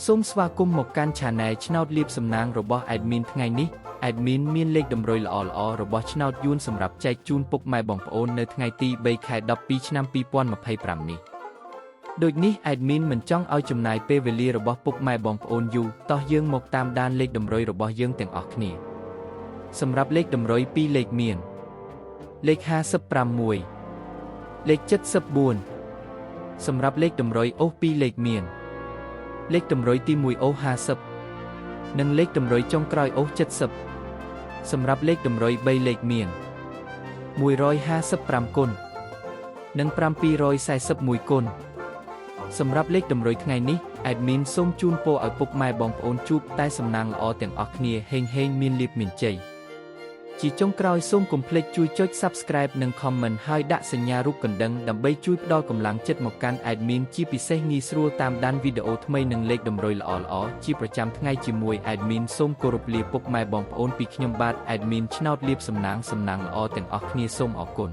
សូមស្វាគមន៍មកកាន់ Channel ឆ្នោតលាភសំណាងរបស់ Admin ថ្ងៃនេះ Admin មានលេខតម្រុយល្អៗរបស់ឆ្នោតយួនសម្រាប់ចែកជូនពុកម៉ែបងប្អូននៅថ្ងៃទី3 ខែ 12 ឆ្នាំ 2025 នេះដូចនេះ Admin មិនចង់ឲ្យចំណាយពេលវេលារបស់ពុកម៉ែបងប្អូនយូរតោះយើងមកតាមដានលេខតម្រុយរបស់យើងទាំងអស់គ្នាសម្រាប់លេខតម្រុយ2លេខមានលេខ56លេខ74សម្រាប់លេខតម្រុយអូស2លេខមានលេខតម្រុយទី1អូស50និងលេខតម្រុយចុងក្រោយអូស70សម្រាប់លេខតម្រុយ3លេខមាន155គុណនិង741គុណសម្រាប់លេខតម្រុយថ្ងៃនេះ Admin សូមជូនពរឲ្យពុកម៉ែបងប្អូនជួបតែសំណាងល្អទាំងអស់គ្នាហេងមានលាភមានជ័យជាចុងក្រោយសូមកុំភ្លេចជួយចុច Subscribe និង Comment ហើយដាក់សញ្ញារូបកណ្ដឹងដើម្បីជួយផ្ដល់កម្លាំងចិត្តមកកាន់ Admin ជាពិសេសងាយស្រួលតាមដានវីដេអូថ្មីនិងលេខតម្រុយល្អៗជាប្រចាំថ្ងៃជាមួយ Admin សូមគោរពលាពុកម៉ែបងប្អូនពីខ្ញុំបាទ Admin ឆ្នោតលាភសំណាងល្អទាំងអស់គ្នាសូមអរគុណ